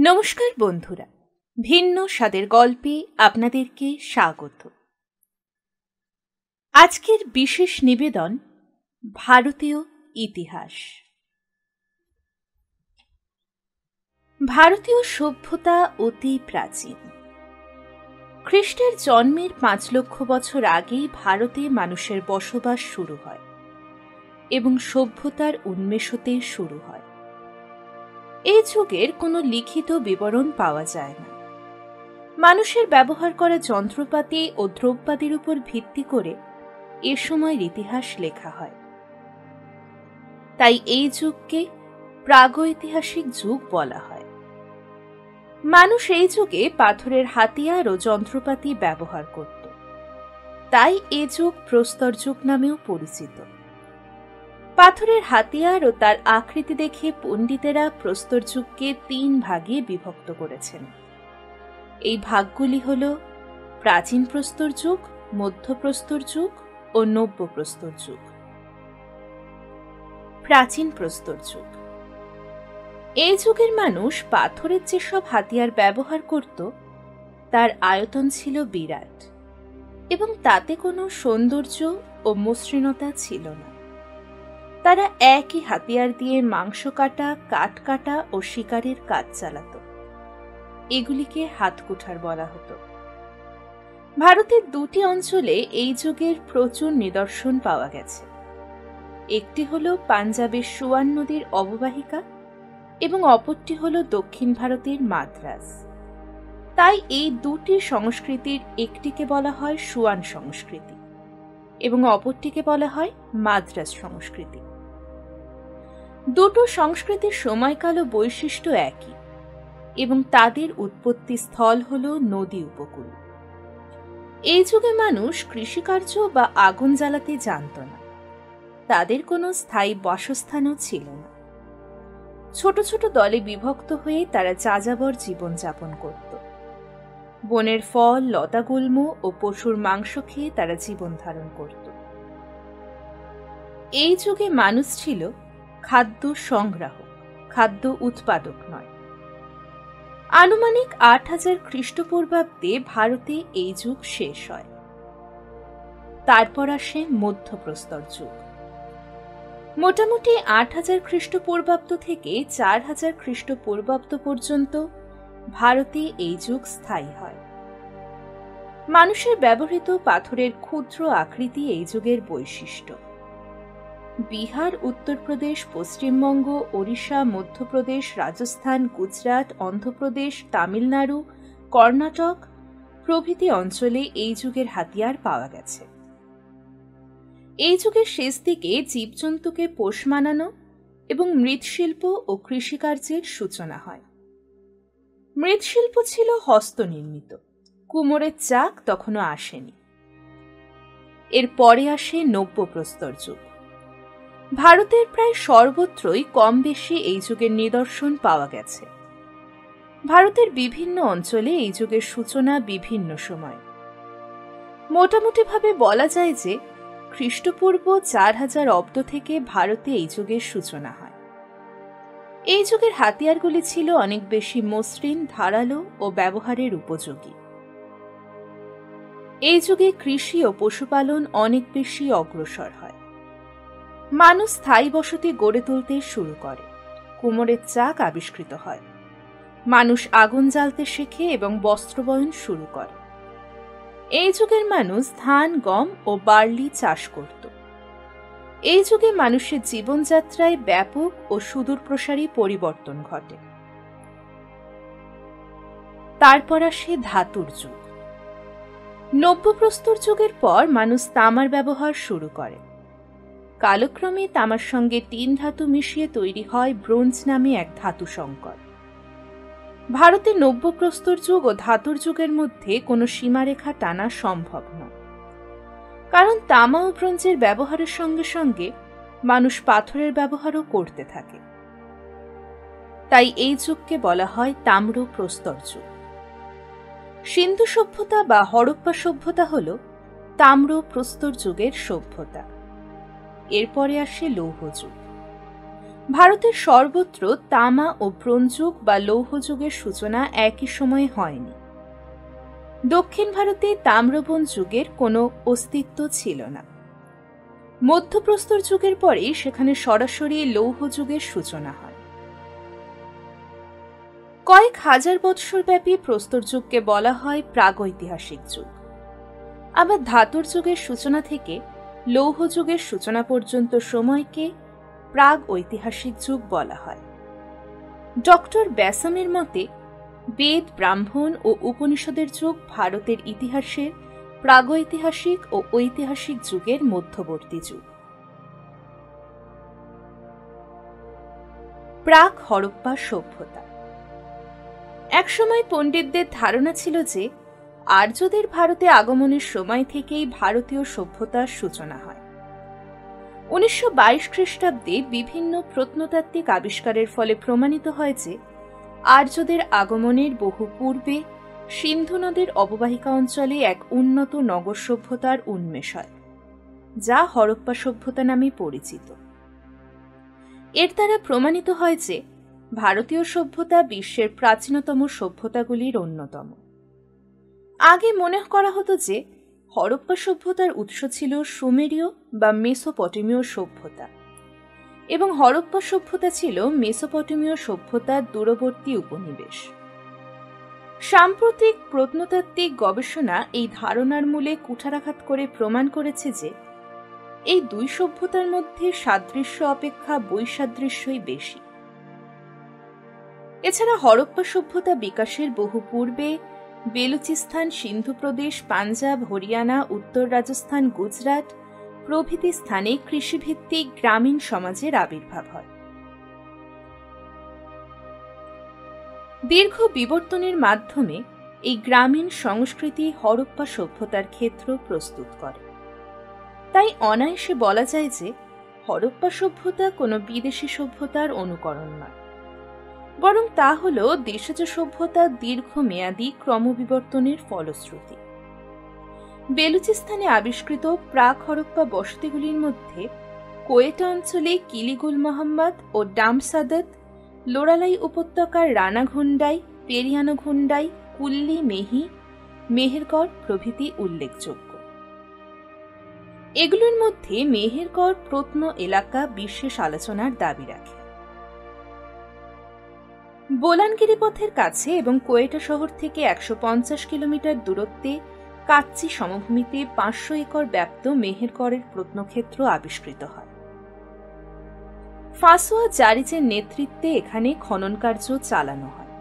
নমস্কার বন্ধুরা, ভিন্ন স্বাদের গল্পে আপনাদেরকে স্বাগত। আজকের বিশেষ নিবেদন ভারতীয় ইতিহাস। ভারতীয় সভ্যতা অতি প্রাচীন। খ্রিস্টের জন্মের ৫ লক্ষ বছর আগেই ভারতে মানুষের বসবাস শুরু হয় এবং সভ্যতার উন্মেষ হতে শুরু হয়। এই যুগের কোনো লিখিত বিবরণ পাওয়া যায় না। মানুষের ব্যবহার করা যন্ত্রপাতি ও দ্রব্যাদির উপর ভিত্তি করে এ সময়ের ইতিহাস লেখা হয়। তাই এই যুগকে প্রাগৈতিহাসিক যুগ বলা হয়। মানুষ এই যুগে পাথরের হাতিয়ার ও যন্ত্রপাতি ব্যবহার করত, তাই এ যুগ প্রস্তর যুগ নামেও পরিচিত। পাথরের হাতিয়ার ও তার আকৃতি দেখে পণ্ডিতেরা প্রস্তর যুগকে ৩ ভাগে বিভক্ত করেছেন। এই ভাগগুলি হল প্রাচীন প্রস্তর যুগ, মধ্য প্রস্তর যুগ ও নব্য প্রস্তর যুগ। প্রাচীন প্রস্তর যুগ। এই যুগের মানুষ পাথরের যেসব হাতিয়ার ব্যবহার করত তার আয়তন ছিল বিরাট এবং তাতে কোনো সৌন্দর্য ও মসৃণতা ছিল না। তারা একই হাতিয়ার দিয়ে মাংস কাটা, কাঠ কাটা ও শিকারের কাজ চালাত। এগুলিকে হাতকুঠার বলা হতো। ভারতের ২টি অঞ্চলে এই যুগের প্রচুর নিদর্শন পাওয়া গেছে। একটি হল পাঞ্জাবের সুয়ান নদীর অববাহিকা এবং অপরটি হল দক্ষিণ ভারতের মাদ্রাজ। তাই এই ২টি সংস্কৃতির একটিকে বলা হয় সুয়ান সংস্কৃতি এবং অপরটিকে বলা হয় মাদ্রাজ সংস্কৃতি। দুটো সংস্কৃতির সময়কাল ও বৈশিষ্ট্য একই এবং তাদের উৎপত্তি স্থল হল নদী উপকূল। এই যুগে মানুষ কৃষিকার্য বা আগুন জ্বালাতে জানত না। তাদের কোনো স্থায়ী বাসস্থানও ছিল না। ছোট ছোট দলে বিভক্ত হয়ে তারা যাযাবর জীবনযাপন করত। বনের ফল, লতাগুল্ম ও পশুর মাংস খেয়ে তারা জীবন ধারণ করত। এই যুগে মানুষ ছিল খাদ্য সংগ্রাহক, খাদ্য উৎপাদক নয়। আনুমানিক ৮০০০ খ্রিস্টপূর্বাব্দে ভারতে এই যুগ শেষ হয়। তারপর আসে মধ্যপ্রস্তর যুগ। মোটামুটি ৮০০০ খ্রিস্টপূর্বাব্দ থেকে ৪০০০ খ্রিস্টপূর্বাব্দ পর্যন্ত ভারতে এই যুগ স্থায়ী হয়। মানুষের ব্যবহৃত পাথরের ক্ষুদ্র আকৃতি এই যুগের বৈশিষ্ট্য। বিহার, উত্তরপ্রদেশ, পশ্চিমবঙ্গ, ওড়িশা, মধ্যপ্রদেশ, রাজস্থান, গুজরাট, অন্ধ্রপ্রদেশ, তামিলনাড়ু, কর্ণাটক প্রভৃতি অঞ্চলে এই যুগের হাতিয়ার পাওয়া গেছে। এই যুগের শেষ দিকে জীবজন্তুকে পোষ মানানো এবং মৃৎশিল্প ও কৃষিকার্যের সূচনা হয়। মৃৎশিল্প ছিল হস্তনির্মিত। কুমোরের চাক তখনও আসেনি। এর পরে আসে নব্য প্রস্তর যুগ। ভারতের প্রায় সর্বত্রই কম বেশি এই যুগের নিদর্শন পাওয়া গেছে। ভারতের বিভিন্ন অঞ্চলে এই যুগের সূচনা বিভিন্ন সময়। মোটামুটিভাবে বলা যায় যে খ্রিস্টপূর্ব ৪০০০ অব্দ থেকে ভারতে এই যুগের সূচনা হয়। এই যুগের হাতিয়ারগুলি ছিল অনেক বেশি মসৃণ, ধারালো ও ব্যবহারের উপযোগী। এই যুগে কৃষি ও পশুপালন অনেক বেশি অগ্রসর হয়। মানুষ স্থায়ী বসতি গড়ে তুলতে শুরু করে। কুমোরের চাক আবিষ্কৃত হয়। মানুষ আগুন জ্বালতে শেখে এবং বস্ত্রবয়ন শুরু করে। এই যুগের মানুষ ধান, গম ও বার্লি চাষ করত। এই যুগে মানুষের জীবনযাত্রায় ব্যাপক ও সুদূরপ্রসারী পরিবর্তন ঘটে। তারপর আসে ধাতুর যুগ। নব্যপ্রস্তর যুগের পর মানুষ তামার ব্যবহার শুরু করে। কালক্রমে তামার সঙ্গে ৩ ধাতু মিশিয়ে তৈরি হয় ব্রোঞ্জ নামে এক ধাতু সংকর। ভারতে নব্যপ্রস্তর যুগ ও ধাতুর যুগের মধ্যে কোনো সীমারেখা টানা সম্ভব নয়, কারণ তামা ও ব্রোঞ্জের ব্যবহারের সঙ্গে সঙ্গে মানুষ পাথরের ব্যবহারও করতে থাকে। তাই এই যুগকে বলা হয় তাম্র প্রস্তর যুগ। সিন্ধু সভ্যতা বা হরপ্পা সভ্যতা হল তাম্র প্রস্তর যুগের সভ্যতা। এরপরে আসে লৌহ যুগ। ভারতের সর্বত্র তামা ও ব্রোঞ্জ বা লৌহ যুগের সূচনা একই সময়ে হয়নি। দক্ষিণ ভারতে তাম্রবন যুগের কোনো অস্তিত্ব ছিল না। মধ্যপ্রস্তর যুগের পরে সেখানে সরাসরি লৌহ যুগের সূচনা হয়। কয়েক হাজার বৎসরব্যাপী প্রস্তর যুগকে বলা হয় প্রাগৈতিহাসিক যুগ। আবার ধাতুর যুগের সূচনা থেকে লৌহ যুগের সূচনা পর্যন্ত সময়কে প্রাগ ঐতিহাসিক যুগ বলা হয়। ডক্টর ব্যাসামের মতে বেদ, ব্রাহ্মণ ও উপনিষদের যুগ ভারতের ইতিহাসের প্রাগৈতিহাসিক ও ঐতিহাসিক যুগের মধ্যবর্তী যুগ। প্রাক হরপ্পা সভ্যতা। একসময় পণ্ডিতদের ধারণা ছিল যে আর্যদের ভারতে আগমনের সময় থেকেই ভারতীয় সভ্যতার সূচনা হয়। 1922 খ্রিস্টাব্দে বিভিন্ন প্রত্নতাত্ত্বিক আবিষ্কারের ফলে প্রমাণিত হয় যে আর্যদের আগমনের বহু পূর্বে সিন্ধু নদের অববাহিকা অঞ্চলে এক উন্নত নগর সভ্যতার উন্মেষ হয়, যা হরপ্পা সভ্যতা নামে পরিচিত। এর দ্বারা প্রমাণিত হয় যে ভারতীয় সভ্যতা বিশ্বের প্রাচীনতম সভ্যতাগুলির অন্যতম। আগে মনে করা হতো যে হরপ্পা সভ্যতার উৎস ছিল সুমেরীয় বা মেসোপটেমীয় সভ্যতা এবং হরপ্পা সভ্যতা ছিল মেসোপটেমীয় সভ্যতার দূরবর্তী উপনিবেশ। সাম্প্রতিক প্রত্নতাত্ত্বিক গবেষণা এই ধারণার মূলে কুঠারাঘাত করে প্রমাণ করেছে যে এই দুই সভ্যতার মধ্যে সাদৃশ্য অপেক্ষা বৈসাদৃশ্যই বেশি। এছাড়া হরপ্পা সভ্যতা বিকাশের বহু পূর্বে বেলুচিস্তান, সিন্ধু প্রদেশ, পাঞ্জাব, হরিয়ানা, উত্তর রাজস্থান, গুজরাট প্রভৃতি স্থানে কৃষিভিত্তিক গ্রামীণ সমাজের আবির্ভাব হয়। দীর্ঘ বিবর্তনের মাধ্যমে এই গ্রামীণ সংস্কৃতি হরপ্পা সভ্যতার ক্ষেত্র প্রস্তুত করে। তাই অনায়াসে বলা যায় যে হরপ্পা সভ্যতা কোনো বিদেশি সভ্যতার অনুকরণ নয়, বরং তা হল দেশজ সভ্যতার দীর্ঘমেয়াদী ক্রমবিবর্তনের ফলশ্রুতি। বেলুচিস্তানে আবিষ্কৃত প্রাক হরপ্পা বসতিগুলির মধ্যে কোয়েটা অঞ্চলে কিলিগুল মোহাম্মদ ও ডামসাদত, লোরালাই উপত্যকার রানাঘুন্ডাই, পেরিয়ানঘুন্ডাই, কুল্লি, মেহি, মেহেরগড় প্রভৃতি উল্লেখযোগ্য। এগুলোর মধ্যে মেহেরগড় প্রত্ন এলাকা বিশেষ আলোচনার দাবি রাখে। বোলানগিরি পথের কাছে এবং কোয়েটা শহর থেকে 150 কিলোমিটার দূরত্বে কাচ্চি সমভূমিতে 500 একর ব্যাপ্ত মেহেরগড়ের প্রত্নক্ষেত্র আবিষ্কৃত হয়। ফাসোয়া জারিজের নেতৃত্বে এখানে খনন কার্য চালানো হয়।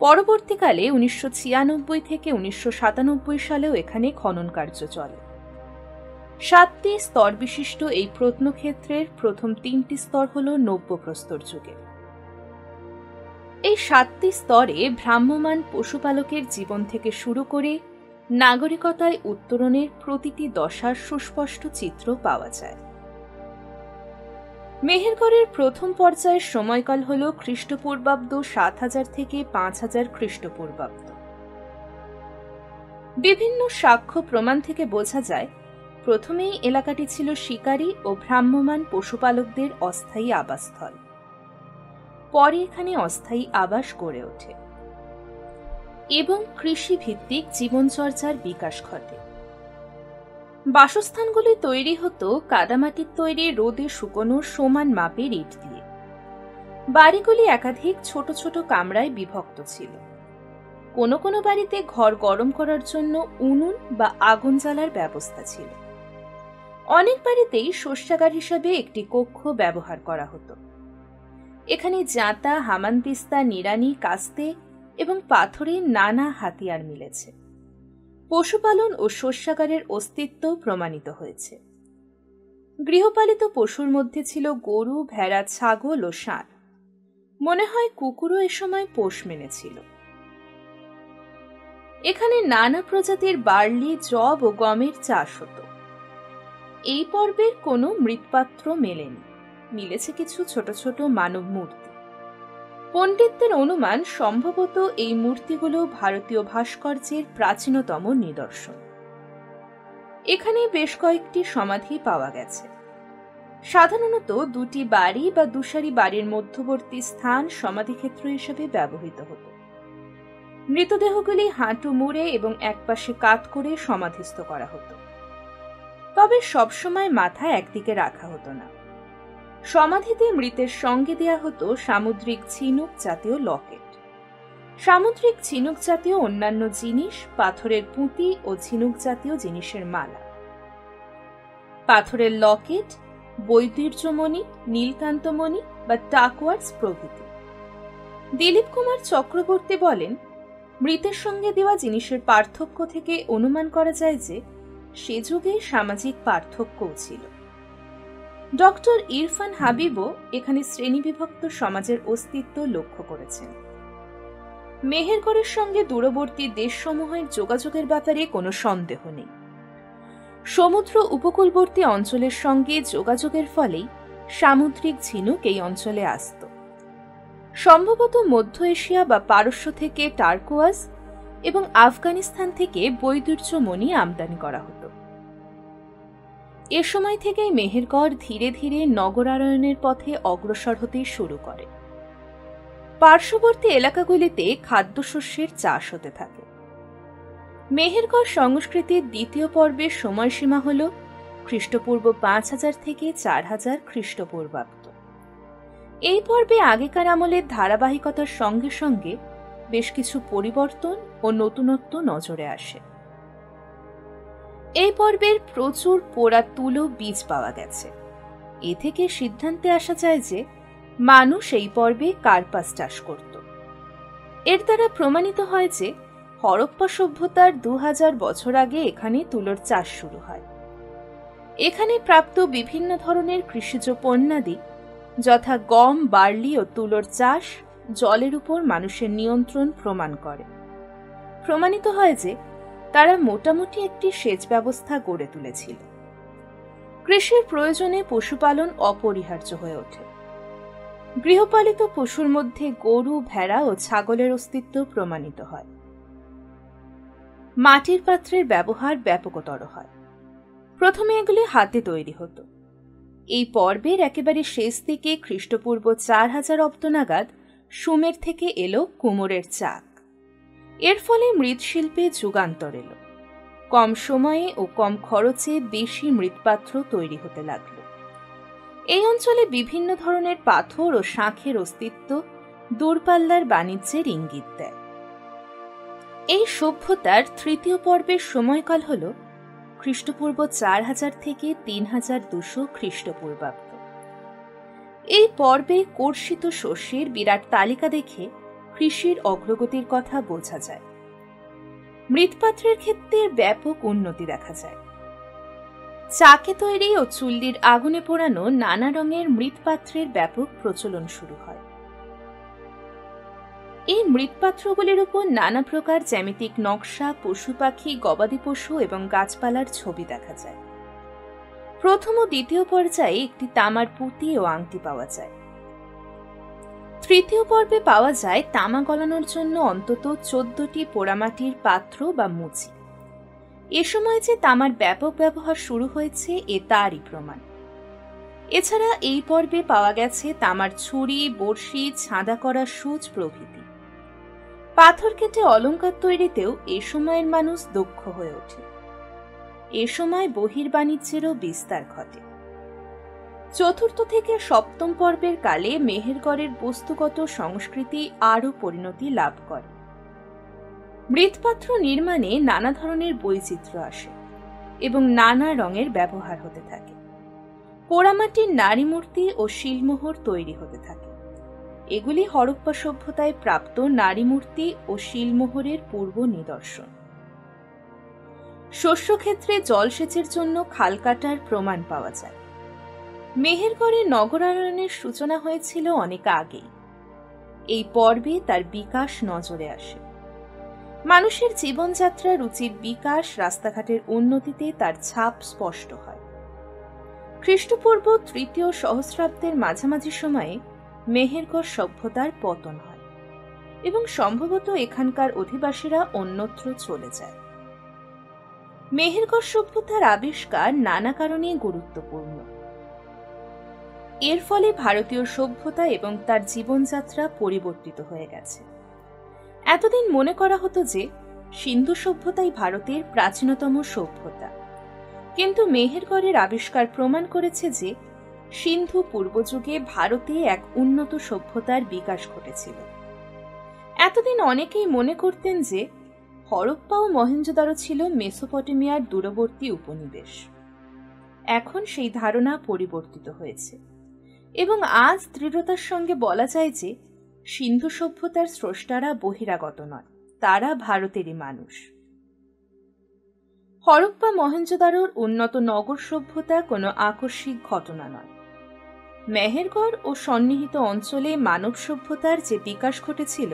পরবর্তীকালে 1996 থেকে 1997 সালেও এখানে খনন কার্য চলে। 7টি স্তর বিশিষ্ট এই প্রত্নক্ষেত্রের প্রথম 3টি স্তর হল নব্যপ্রস্তর যুগের। এই 7টি স্তরে ভ্রাম্যমাণ পশুপালকের জীবন থেকে শুরু করে নাগরিকতায় উত্তরণের প্রতিটি দশার সুস্পষ্ট চিত্র পাওয়া যায়। মেহেরগড়ের প্রথম পর্যায়ের সময়কাল হল খ্রিস্টপূর্বাব্দ 7000 থেকে 5000 খ্রিস্টপূর্বাব্দ। বিভিন্ন সাক্ষ্য প্রমাণ থেকে বোঝা যায় প্রথমেই এলাকাটি ছিল শিকারী ও ভ্রাম্যমাণ পশুপালকদের অস্থায়ী আবাসস্থল। পরে এখানে অস্থায়ী আবাস গড়ে ওঠে এবং কৃষিভিত্তিক জীবনচর্চার বিকাশ ঘটে। বাসস্থানগুলি তৈরি হতো কাদামাটির তৈরি রোদে শুকনো সমান মাপের ইট দিয়ে। বাড়িগুলি একাধিক ছোট ছোট কামরায় বিভক্ত ছিল। কোনো কোনো বাড়িতে ঘর গরম করার জন্য উনুন বা আগুন জ্বালার ব্যবস্থা ছিল। অনেক বাড়িতেই শস্যাগার হিসাবে একটি কক্ষ ব্যবহার করা হতো। এখানে জাঁতা, হামানদিস্তা, নিড়ানি, কাস্তে এবং পাথরের নানা হাতিয়ার মিলেছে। পশুপালন ও শস্যাগারের অস্তিত্ব প্রমাণিত হয়েছে। গৃহপালিত পশুর মধ্যে ছিল গরু, ভেড়া, ছাগল ও ষাঁড়। মনে হয় কুকুরও এ সময় পোষ মেনেছিল। এখানে নানা প্রজাতির বার্লি, যব ও গমের চাষ হতো। এই পর্বের কোনো মৃৎপাত্র মেলেনি, মিলেছে কিছু ছোট ছোট মানব মূর্তি। পণ্ডিতদের অনুমান সম্ভবত এই মূর্তিগুলো ভারতীয় ভাস্কর্যের প্রাচীনতম নিদর্শন। এখানে বেশ কয়েকটি সমাধি পাওয়া গেছে। সাধারণত দুটি বাড়ি বা দুসারি বাড়ির মধ্যবর্তী স্থান সমাধিক্ষেত্র হিসেবে ব্যবহৃত হতো। মৃতদেহগুলি হাঁটু মুড়ে এবং একপাশে কাত করে সমাধিস্থ করা হতো, তবে সবসময় মাথা একদিকে রাখা হতো না। সমাধিতে মৃতের সঙ্গে দেয়া হতো সামুদ্রিক ঝিনুক জাতীয় লকেট, সামুদ্রিক ঝিনুক জাতীয় অন্যান্য জিনিস, পাথরের পুঁতি ও ঝিনুক জাতীয় জিনিসের মালা, পাথরের লকেট, বৈদুর্যমণি, নীলকান্তমণি বা টাকওয়ার্ডস প্রভৃতি। দিলীপ কুমার চক্রবর্তী বলেন, মৃতের সঙ্গে দেওয়া জিনিসের পার্থক্য থেকে অনুমান করা যায় যে সে যুগে সামাজিক পার্থক্যও ছিল। ডক্টর ইরফান হাবিবও এখানে শ্রেণীবিভক্ত সমাজের অস্তিত্ব লক্ষ্য করেছেন। মেহেরগড়ের সঙ্গে দূরবর্তী দেশসমূহের যোগাযোগের ব্যাপারে কোনো সন্দেহ নেই। সমুদ্র উপকূলবর্তী অঞ্চলের সঙ্গে যোগাযোগের ফলেই সামুদ্রিক ঝিনুক এই অঞ্চলে আসত। সম্ভবত মধ্য এশিয়া বা পারস্য থেকে টার্কোয়াজ এবং আফগানিস্তান থেকে বৈদুর্যমণি আমদানি করা হতো। এ সময় থেকেই মেহেরগড় ধীরে ধীরে নগরায়নের পথে অগ্রসর হতে শুরু করে। পার্শ্ববর্তী এলাকাগুলিতে খাদ্যশস্যের চাষ হতে থাকে। মেহেরগড় সংস্কৃতির দ্বিতীয় পর্বের সময়সীমা হল খ্রিস্টপূর্ব 5000 থেকে 4000 খ্রিস্টপূর্বাব্দ। এই পর্বে আগেকার আমলের ধারাবাহিকতার সঙ্গে সঙ্গে বেশ কিছু পরিবর্তন ও নতুনত্ব নজরে আসে। এই পর্বের প্রচুর পোড়া তুলো বীজ পাওয়া গেছে। এ থেকে সিদ্ধান্তে আসা যায় যে মানুষ এই পর্বে কার্পাস চাষ করত। এর দ্বারা প্রমাণিত হয় যে হরপ্পা সভ্যতার 2000 বছর আগে এখানে তুলোর চাষ শুরু হয়। এখানে প্রাপ্ত বিভিন্ন ধরনের কৃষিজ পণ্যাদি যথা গম, বার্লি ও তুলোর চাষ জলের উপর মানুষের নিয়ন্ত্রণ প্রমাণ করে। প্রমাণিত হয় যে তারা মোটামুটি একটি সেচ ব্যবস্থা গড়ে তুলেছিল। কৃষির প্রয়োজনে পশুপালন অপরিহার্য হয়ে ওঠে। গৃহপালিত পশুর মধ্যে গরু, ভেড়া ও ছাগলের অস্তিত্ব প্রমাণিত হয়। মাটির পাত্রের ব্যবহার ব্যাপকতর হয়। প্রথমে এগুলি হাতে তৈরি হতো। এই পর্বের একেবারে শেষ দিকে খ্রিস্টপূর্ব 4000 অব্দ নাগাদ সুমের থেকে এলো কুমোরের চাক। এর ফলে মৃৎশিল্পে যুগান্তর এলো। কম সময়ে ও কম খরচে বেশি মৃৎপাত্র তৈরি হতে লাগল। এই অঞ্চলে বিভিন্ন ধরনের পাথর ও শাঁখের অস্তিত্ব দূরপাল্লার বাণিজ্যের ইঙ্গিত দেয়। এই সভ্যতার তৃতীয় পর্বের সময়কাল হল খ্রিস্টপূর্ব 4000 থেকে 3200 খ্রিস্টপূর্বাব্দ। এই পর্বে কর্ষিত শস্যের বিরাট তালিকা দেখে কৃষির অগ্রগতির কথা বোঝা যায়। মৃৎপাত্রের ক্ষেত্রে ব্যাপক উন্নতি দেখা যায়। চাকে তৈরি ও চুল্লির আগুনে পোড়ানো নানা রঙের মৃৎপাত্রের ব্যাপক প্রচলন শুরু হয়। এই মৃৎপাত্রগুলির উপর নানা প্রকার জ্যামিতিক নকশা, পশু পাখি, গবাদি পশু এবং গাছপালার ছবি দেখা যায়। প্রথম ও দ্বিতীয় পর্যায়ে একটি তামার পুঁতি ও আংটি পাওয়া যায়। তৃতীয় পর্বে পাওয়া যায় তামা গলানোর জন্য অন্তত 14টি পোড়ামাটির পাত্র বা মুচি। এ সময় যে তামার ব্যাপক ব্যবহার শুরু হয়েছে এ তারই প্রমাণ। এছাড়া এই পর্বে পাওয়া গেছে তামার ছুরি, বড়শি, ছাঁদা করা সূচ প্রভৃতি। পাথর কেটে অলঙ্কার তৈরিতেও এ সময়ের মানুষ দক্ষ হয়ে ওঠে। এ সময় বহির্বাণিজ্যেরও বিস্তার ঘটে। চতুর্থ থেকে সপ্তম পর্বের কালে মেহেরগড়ের বস্তুগত সংস্কৃতি আরও পরিণতি লাভ করে। মৃৎপাত্র নির্মাণে নানা ধরনের বৈচিত্র্য আসে এবং নানা রঙের ব্যবহার হতে থাকে। পোড়ামাটির নারী মূর্তি ও শিলমোহর তৈরি হতে থাকে। এগুলি হরপ্পা সভ্যতায় প্রাপ্ত নারী মূর্তি ও শিলমোহরের পূর্ব নিদর্শন। শস্যক্ষেত্রে জলসেচের জন্য খাল কাটার প্রমাণ পাওয়া যায়। মেহেরগড়ে নগরায়নের সূচনা হয়েছিল অনেক আগেই। এই পর্বে তার বিকাশ নজরে আসে। মানুষের জীবনযাত্রা, রুচির বিকাশ, রাস্তাঘাটের উন্নতিতে তার ছাপ স্পষ্ট হয়। খ্রিস্টপূর্ব 3য় সহস্রাব্দের মাঝামাঝি সময়ে মেহেরগড় সভ্যতার পতন হয় এবং সম্ভবত এখানকার অধিবাসীরা অন্যত্র চলে যায়। মেহেরগড় সভ্যতার আবিষ্কার নানা কারণে গুরুত্বপূর্ণ। এর ফলে ভারতীয় সভ্যতা এবং তার জীবনযাত্রা পরিবর্তিত হয়ে গেছে। এতদিন মনে করা হতো যে সিন্ধু সভ্যতাই ভারতের প্রাচীনতম সভ্যতা, কিন্তু মেহেরগড়ের আবিষ্কার প্রমাণ করেছে যে সিন্ধু পূর্বযুগে ভারতে এক উন্নত সভ্যতার বিকাশ ঘটেছিল। এতদিন অনেকেই মনে করতেন যে হরপ্পা ও মহেঞ্জোদারো ছিল মেসোপটেমিয়ার দূরবর্তী উপনিবেশ। এখন সেই ধারণা পরিবর্তিত হয়েছে এবং আজ দৃঢ়তার সঙ্গে বলা যায় যে সিন্ধু সভ্যতার স্রষ্টারা বহিরাগত নয়, তারা ভারতেরই মানুষ। হরপ্পা মহেঞ্জোদারোর উন্নত নগর সভ্যতা কোনো আকস্মিক ঘটনা নয়। মেহেরগড় ও সন্নিহিত অঞ্চলে মানব সভ্যতার যে বিকাশ ঘটেছিল,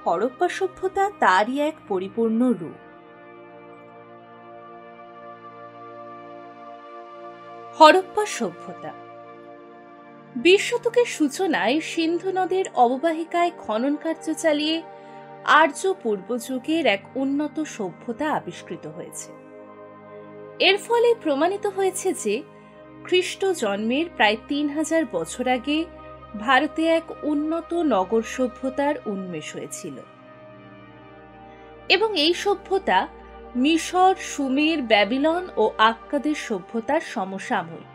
হরপ্পা সভ্যতা তারই এক পরিপূর্ণ রূপ। হরপ্পা সভ্যতা 20 শতকের সূচনায় সিন্ধু নদের অববাহিকায় খনন কার্য চালিয়ে আর্য পূর্বযুগের এক উন্নত সভ্যতা আবিষ্কৃত হয়েছে। এর ফলে প্রমাণিত হয়েছে যে খ্রিস্ট জন্মের প্রায় 3000 বছর আগে ভারতে এক উন্নত নগর সভ্যতার উন্মেষ হয়েছিল এবং এই সভ্যতা মিশর, সুমের, ব্যাবিলন ও আক্কাদের সভ্যতার সমসাময়িক।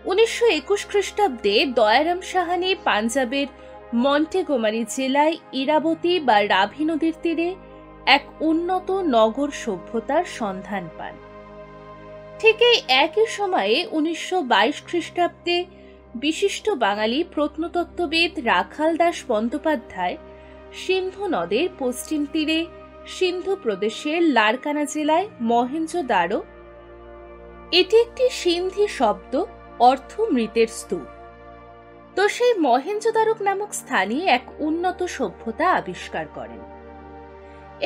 1921 খ্রিস্টাব্দে দয়ারাম সাহানি পাঞ্জাবের মন্টেগোমারি জেলায় ইরাবতী বা রাভি নদীর তীরে এক উন্নত নগর সভ্যতার সন্ধান পান। ঠিক এই একই সময়ে 1922 খ্রিস্টাব্দে বিশিষ্ট বাঙালি প্রত্নতত্ত্ববিদ রাখাল দাস বন্দ্যোপাধ্যায় সিন্ধু নদের পশ্চিম তীরে সিন্ধু প্রদেশের লারকানা জেলায় মহেঞ্জোদারো, এটি একটি সিন্ধি শব্দ, অর্থ মৃতের স্তূপ, তো সেই মহেঞ্জোদারো নামক স্থানে এক উন্নত সভ্যতা আবিষ্কার করেন।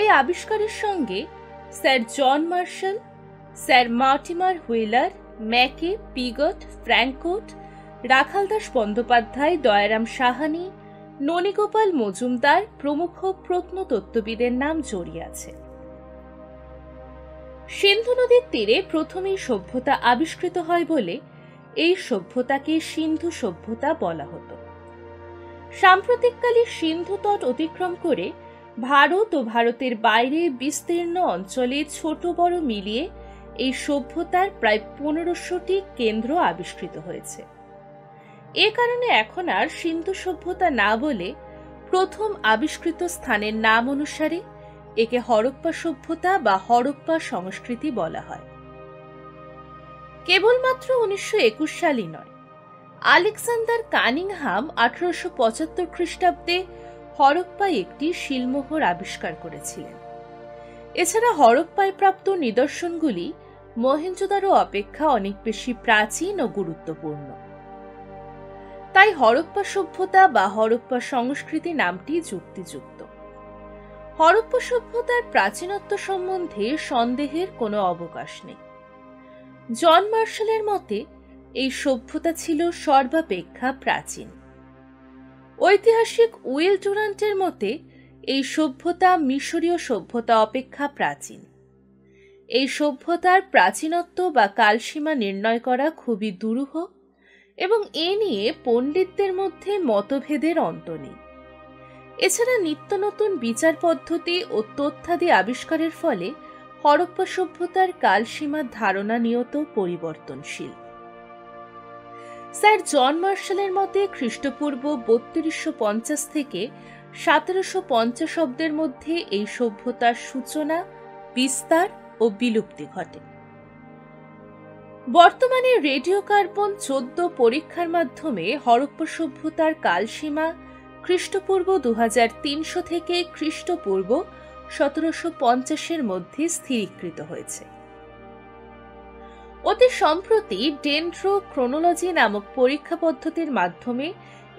এই আবিষ্কারের সঙ্গে sir John Marshall, sir Mortimer Wheeler, Mackay, Piggott, Frankfort, Rakhaldas Bandyopadhyay, Dayaram Sahni, Nanigopal Majumdar প্রমুখ প্রত্নতত্ত্ববিদের নাম জড়িয়ে আছে। সিন্ধু নদীর তীরে প্রথমেই সভ্যতা আবিষ্কৃত হয় বলে এই সভ্যতাকে সিন্ধু সভ্যতা বলা হতো। সাম্প্রতিককালে সিন্ধু তট অতিক্রম করে ভারত ও ভারতের বাইরে বিস্তীর্ণ অঞ্চলে ছোট বড় মিলিয়ে এই সভ্যতার প্রায় 1500টি কেন্দ্র আবিষ্কৃত হয়েছে। এ কারণে এখন আর সিন্ধু সভ্যতা না বলে প্রথম আবিষ্কৃত স্থানের নাম অনুসারে একে হরপ্পা সভ্যতা বা হরপ্পা সংস্কৃতি বলা হয়। কেবলমাত্র 1921 সালই নয়, আলেকজান্ডার কানিংহাম 1875 খ্রিস্টাব্দে হরপ্পায় একটি শিলমোহর আবিষ্কার করেছিলেন। এছাড়া হরপ্পায় প্রাপ্ত নিদর্শনগুলি মহেঞ্জোদারো অপেক্ষা অনেক বেশি প্রাচীন ও গুরুত্বপূর্ণ। তাই হরপ্পা সভ্যতা বা হরপ্পা সংস্কৃতি নামটি যুক্তিযুক্ত। হরপ্পা সভ্যতার প্রাচীনত্ব সম্বন্ধে সন্দেহের কোনো অবকাশ নেই। জন মার্শালের মতে এই সভ্যতা ছিল সর্বাপেক্ষা প্রাচীন। ঐতিহাসিক উইল ডুরান্টের মতে এই সভ্যতা মিশরীয় সভ্যতা অপেক্ষা প্রাচীন। এই সভ্যতার প্রাচীনত্ব বা কালসীমা নির্ণয় করা খুবই দুরূহ এবং এ নিয়ে পণ্ডিতদের মধ্যে মতভেদের অন্ত নেই। এছাড়া নিত্য নতুন বিচার পদ্ধতি ও তথ্যাদি আবিষ্কারের ফলে হরপ্পা সভ্যতার কালসীমার ধারণা নিয়ত পরিবর্তনশীল। স্যার জন মার্শালের মতে খ্রিস্টপূর্ব 3250 থেকে 1750 অব্দের মধ্যে এই সভ্যতার সূচনা, বিস্তার ও বিলুপ্তি ঘটে। বর্তমানে রেডিও কার্বন 14 পরীক্ষার মাধ্যমে হরপ্পা সভ্যতার কালসীমা খ্রিস্টপূর্ব 2300 থেকে খ্রিস্টপূর্ব 1750 মধ্যে স্থিরীকৃত হয়েছে। অতি সম্প্রতি ডেন্ড্রোক্রোনোলজি নামক পরীক্ষা পদ্ধতির মাধ্যমে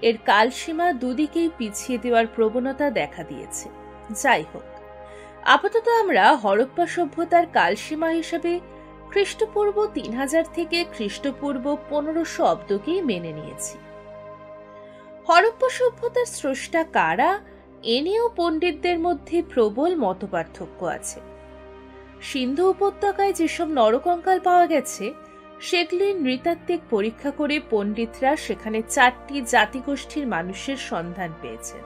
এর কালসীমা দুদিকেই পিছিয়ে দেওয়ার প্রবণতা দেখা দিয়েছে। যাই হোক, আপাতত আমরা হরপ্পা সভ্যতার কালসীমা হিসেবে খ্রিস্টপূর্ব 3000 থেকে খ্রিস্টপূর্ব 1500 অব্দকেই মেনে নিয়েছি। হরপ্পা সভ্যতার স্রষ্টা কারা, এ নিয়েও পণ্ডিতদের মধ্যে প্রবল মতপার্থক্য আছে। সিন্ধু উপত্যকায় যেসব নরকঙ্কাল পাওয়া গেছে সেগুলির নৃতাত্ত্বিক পরীক্ষা করে পণ্ডিতরা সেখানে 4টি জাতিগোষ্ঠীর মানুষের সন্ধান পেয়েছেন।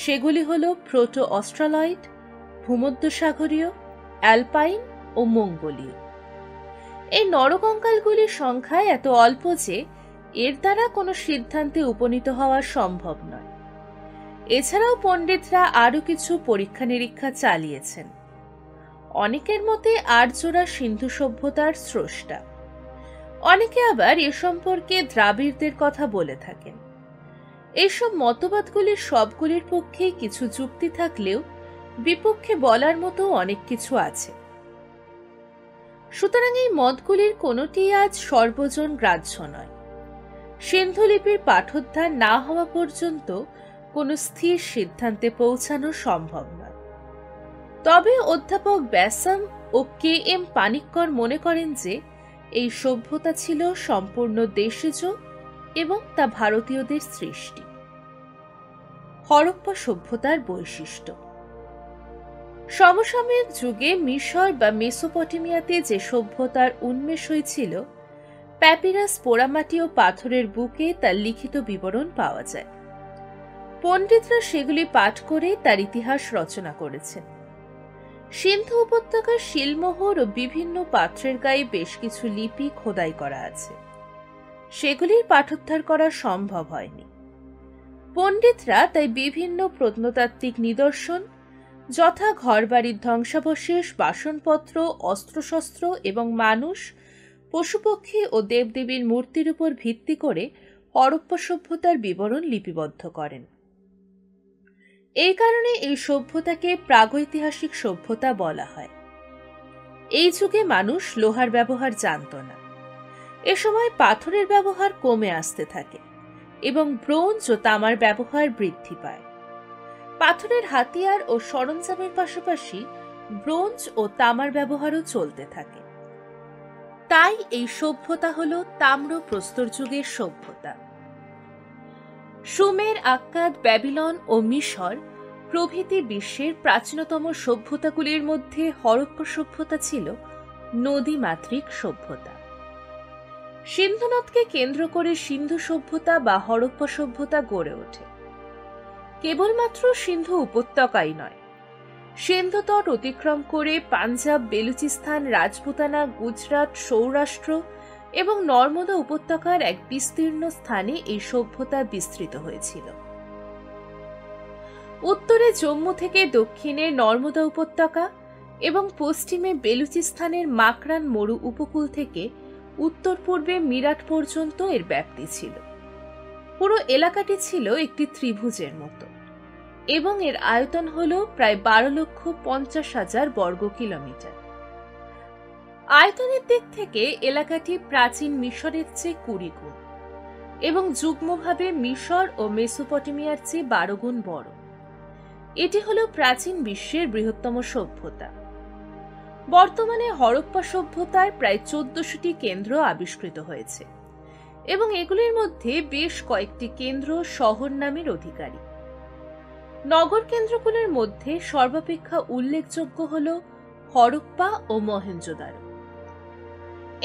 সেগুলি হল প্রোটো অস্ট্রালয়েড, ভূমধ্যসাগরীয়, অ্যালপাইন ও মঙ্গোলীয়। এই নরকঙ্কালগুলির সংখ্যা এত অল্প যে এর দ্বারা কোনো সিদ্ধান্তে উপনীত হওয়া সম্ভব নয়। এছাড়াও পণ্ডিতরা আরও কিছু পরীক্ষা নিরীক্ষা চালিয়েছেন। অনেকের মতে আর্যরা সিন্ধু সভ্যতার স্রষ্টা, অনেকে আবার এ সম্পর্কে দ্রাবিড়দের কথা বলে থাকেন। এইসব মতবাদগুলির সবগুলির পক্ষেই কিছু যুক্তি থাকলেও বিপক্ষে বলার মতো অনেক কিছু আছে। সুতরাং এই মতগুলির কোনোটি আজ সর্বজন গ্রাহ্য নয়। সিন্ধু লিপির পাঠোদ্ধার না হওয়া পর্যন্ত কোনো স্থির সিদ্ধান্তে পৌঁছানো সম্ভব নয়। তবে অধ্যাপক ব্যাসাম ও কে.এম. পানিক্কর মনে করেন যে এই সভ্যতা ছিল সম্পূর্ণ দেশজ এবং তা ভারতীয়দের সৃষ্টি। হরপ্পা সভ্যতার বৈশিষ্ট্য। সমসাময়িক যুগে মিশর বা মেসোপটেমিয়াতে যে সভ্যতার উন্মেষ হয়েছিল, প্যাপিরাস, পোড়ামাটি ও পাথরের বুকে তার লিখিত বিবরণ পাওয়া যায়। পণ্ডিতরা সেগুলি পাঠ করে তার ইতিহাস রচনা করেছেন। সিন্ধু উপত্যকার শিলমোহর ও বিভিন্ন পাত্রের গায়ে বেশ কিছু লিপি খোদাই করা আছে। সেগুলির পাঠোদ্ধার করা সম্ভব হয়নি। পণ্ডিতরা তাই বিভিন্ন প্রত্নতাত্ত্বিক নিদর্শন, যথা ঘরবাড়ির ধ্বংসাবশেষ, বাসনপত্র, অস্ত্রশস্ত্র এবং মানুষ, পশুপক্ষী ও দেবদেবীর মূর্তির উপর ভিত্তি করে হরপ্পা সভ্যতার বিবরণ লিপিবদ্ধ করেন। এই কারণে এই সভ্যতাকে প্রাগৈতিহাসিক সভ্যতা বলা হয়। এই যুগে মানুষ লোহার ব্যবহার জানত না। এ সময় পাথরের ব্যবহার কমে আসতে থাকে এবং ব্রোঞ্জ ও তামার ব্যবহার বৃদ্ধি পায়। পাথরের হাতিয়ার ও সরঞ্জামের পাশাপাশি ব্রোঞ্জ ও তামার ব্যবহারও চলতে থাকে। তাই এই সভ্যতা হল তাম্র প্রস্তর যুগের সভ্যতা। সুমের, আক্কাদ, ব্যাবিলন ও মিশর প্রভৃতি বিশ্বের প্রাচীনতম সভ্যতাগুলির মধ্যে হরপ্পা সভ্যতা ছিল নদীমাতৃক সভ্যতা। সিন্ধু নদকে কেন্দ্র করে সিন্ধু সভ্যতা বা হরপ্পা সভ্যতা গড়ে ওঠে। কেবলমাত্র সিন্ধু উপত্যকাই নয়, সিন্ধু তট অতিক্রম করে পাঞ্জাব, বেলুচিস্তান, রাজপুতানা, গুজরাট, সৌরাষ্ট্র এবং নর্মদা উপত্যকার এক বিস্তীর্ণ স্থানে এই সভ্যতা বিস্তৃত হয়েছিল। উত্তরে জম্মু থেকে দক্ষিণে নর্মদা উপত্যকা এবং পশ্চিমে বেলুচিস্তানের মাকরান মরু উপকূল থেকে উত্তর পূর্বে মিরাট পর্যন্ত এর ব্যাপ্তি ছিল। পুরো এলাকাটি ছিল একটি ত্রিভুজের মতো এবং এর আয়তন হল প্রায় 12,50,000 বর্গ কিলোমিটার। আয়তনের দিক থেকে এলাকাটি প্রাচীন মিশরের চেয়ে 20 গুণ এবং যুগ্মভাবে মিশর ও মেসোপটেমিয়ার চেয়ে 12 গুণ বড়। এটি হল প্রাচীন বিশ্বের বৃহত্তম সভ্যতা। বর্তমানে হরপ্পা সভ্যতার প্রায় 1400টি কেন্দ্র আবিষ্কৃত হয়েছে এবং এগুলির মধ্যে বেশ কয়েকটি কেন্দ্র শহর নামের অধিকারী। নগর কেন্দ্রগুলির মধ্যে সর্বাপেক্ষা উল্লেখযোগ্য হল হরপ্পা ও মহেঞ্জোদারো।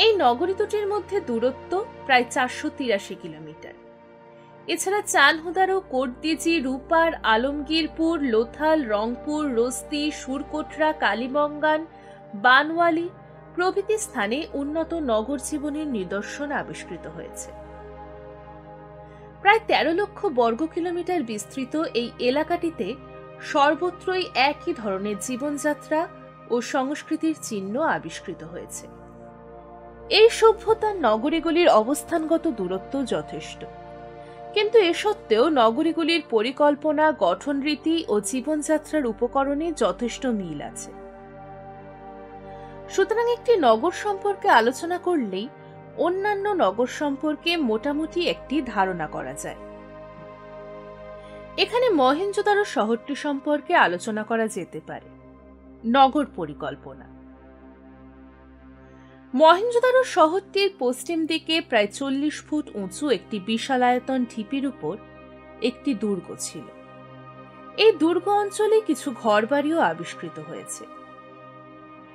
এই নগরী দুটির মধ্যে দূরত্ব প্রায় 483 কিলোমিটার। এছাড়া চানহুদারো, কোটদিজি, রূপার, আলমগীরপুর, লোথাল, রংপুর, রস্তি, সুরকোটরা, কালীবঙ্গান, বানওয়ালি প্রভৃতি স্থানে উন্নত নগর জীবনের নিদর্শন আবিষ্কৃত হয়েছে। প্রায় 13 লক্ষ বর্গ কিলোমিটার বিস্তৃত এই এলাকাটিতে সর্বত্রই একই ধরনের জীবনযাত্রা ও সংস্কৃতির চিহ্ন আবিষ্কৃত হয়েছে। এই সভ্যতার নগরীগুলির অবস্থানগত দূরত্ব যথেষ্ট, কিন্তু এ সত্ত্বেও নগরীগুলির পরিকল্পনা, গঠন রীতি ও জীবনযাত্রার উপকরণে যথেষ্ট মিল আছে। সুতরাং একটি নগর সম্পর্কে আলোচনা করলেই অন্যান্য নগর সম্পর্কে মোটামুটি একটি ধারণা করা যায়। এখানে মহেঞ্জোদারো শহরটি সম্পর্কে আলোচনা করা যেতে পারে। নগর পরিকল্পনা। মহেঞ্জোদারো শহরটির পশ্চিম দিকে প্রায় 40 ফুট উঁচু একটি বিশালায়তন ঢিপির উপর একটি দুর্গ ছিল। এই দুর্গ অঞ্চলে কিছু ঘরবাড়িও আবিষ্কৃত হয়েছে।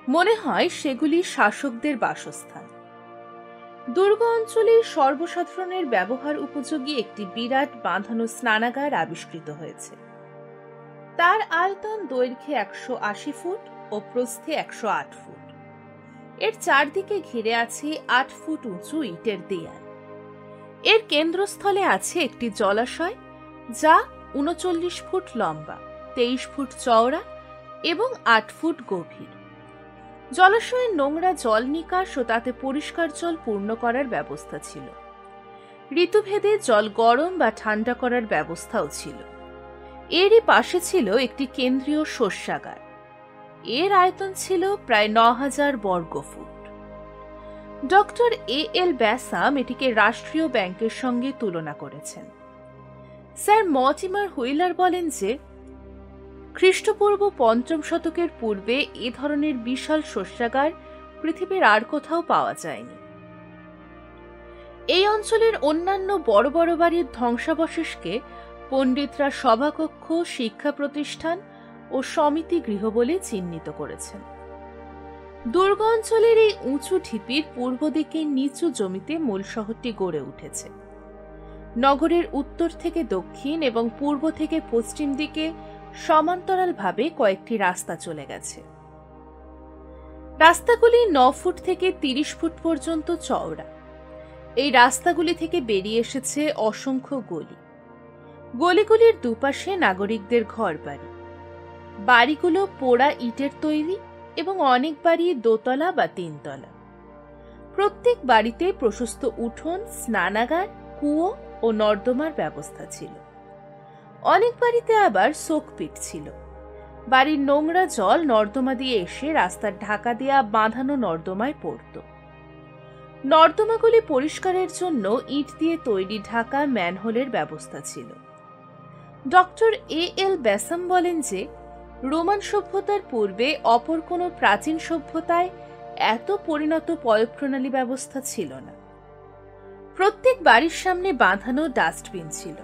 মনে হয় সেগুলি শাসকদের বাসস্থান। দুর্গ অঞ্চলে সর্বসাধারণের ব্যবহার উপযোগী একটি বিরাট বাঁধানো স্নানাগার আবিষ্কৃত হয়েছে। তার আয়তন দৈর্ঘ্যে 180 ফুট ও প্রস্থে 108 ফুট। এর চারদিকে ঘিরে আছে 8 ফুট উঁচু ইটের দেয়াল। এর কেন্দ্রস্থলে আছে একটি জলাশয়, যা 39 ফুট লম্বা, 23 ফুট চওড়া এবং 8 ফুট গভীর। জলাশয়ের নোংরা জল নিকাশ ও তাতে পরিষ্কার জল পূর্ণ করার ব্যবস্থা ছিল। ঋতুভেদে জল গরম বা ঠান্ডা করার ব্যবস্থাও ছিল। এরই পাশে ছিল একটি কেন্দ্রীয় শস্যাগার। এর আয়তন ছিল প্রায় 9000 বর্গফুট। Doctor A.L. ব্যাসাম এটিকে রাষ্ট্রীয় ব্যাংকের সঙ্গে তুলনা করেছেন। স্যার মর্টিমার হুইলার বলেন যে খ্রিস্টপূর্ব 5ম শতকের পূর্বে এ ধরনের বিশাল শস্যাগার পৃথিবীর আর কোথাও পাওয়া যায়নি। এই অঞ্চলের অন্যান্য বড় বড় বাড়ির ধ্বংসাবশেষকে পণ্ডিতরা সভাকক্ষ, শিক্ষা প্রতিষ্ঠান ও সমিতি গৃহ বলে চিহ্নিত করেছেন। দুর্গ অঞ্চলের এই উঁচু ঢিপির পূর্ব দিকে নিচু জমিতে মূল শহরটি গড়ে উঠেছে। নগরের উত্তর থেকে দক্ষিণ এবং পূর্ব থেকে পশ্চিম দিকে সমান্তরালভাবে কয়েকটি রাস্তা চলে গেছে। রাস্তাগুলি 9 ফুট থেকে 30 ফুট পর্যন্ত চওড়া। এই রাস্তাগুলি থেকে বেরিয়ে এসেছে অসংখ্য গলি। গলিগুলির দুপাশে নাগরিকদের ঘরবাড়ি। বাড়িগুলো পোড়া ইটের তৈরি এবং অনেক বাড়ি দোতলা বা 3 তলা। প্রত্যেক বাড়িতে প্রশস্ত উঠোন, স্নানাগার, কুয়ো ও নর্দমার ব্যবস্থা ছিল। অনেক বাড়িতে আবার শোকপিট ছিল। বাড়ির নোংরা জল নর্দমা দিয়ে এসে রাস্তার ঢাকা দেয়া বাঁধানো নর্দমায় পড়ত। নর্দমাগুলি পরিষ্কারের জন্য ইট দিয়ে তৈরি ঢাকা ম্যানহোলের ব্যবস্থা ছিল। Doctor A.L. ব্যাসাম বলেন যে রোমান সভ্যতার পূর্বে অপর কোনো প্রাচীন সভ্যতায় এত পরিণত পয়ঃপ্রণালী ব্যবস্থা ছিল না। প্রত্যেক বাড়ির সামনে বাঁধানো ডাস্টবিন ছিল।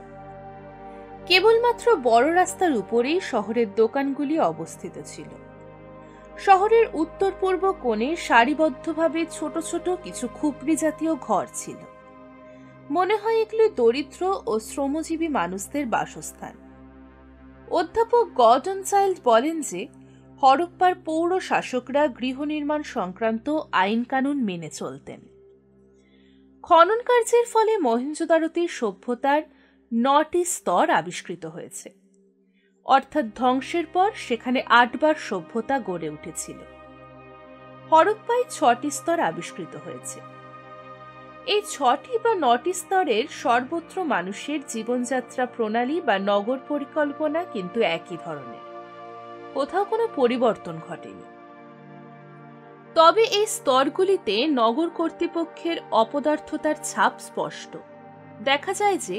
কেবলমাত্র বড় রাস্তার উপরেই শহরের দোকানগুলি অবস্থিত ছিল। শহরের উত্তর পূর্ব কোণে সারিবদ্ধভাবে ছোট ছোট কিছু খুপড়ি জাতীয় ঘর ছিল। মনে হয় এগুলি দরিদ্র ও শ্রমজীবী মানুষদের বাসস্থান। অধ্যাপক গর্ডন চাইল্ড বলেন যে হরপ্পার পৌর শাসকরা গৃহ নির্মাণ সংক্রান্ত আইন কানুন মেনে চলতেন। খনন কার্যের ফলে মহেঞ্জোদারোতে সভ্যতার 9টি স্তর আবিষ্কৃত হয়েছে, অর্থাৎ ধ্বংসের পর সেখানে 8 বার সভ্যতা গড়ে উঠেছিল। হরপ্পায় 6টি স্তর আবিষ্কৃত হয়েছে। এই 6টি বা 9টি স্তরের সর্বত্র মানুষের জীবনযাত্রা প্রণালী বা নগর পরিকল্পনা কিন্তু একই ধরনের, কোথাও কোনো পরিবর্তন ঘটেনি। তবে এই স্তরগুলিতে নগর কর্তৃপক্ষের অপদার্থতার ছাপ স্পষ্ট। দেখা যায় যে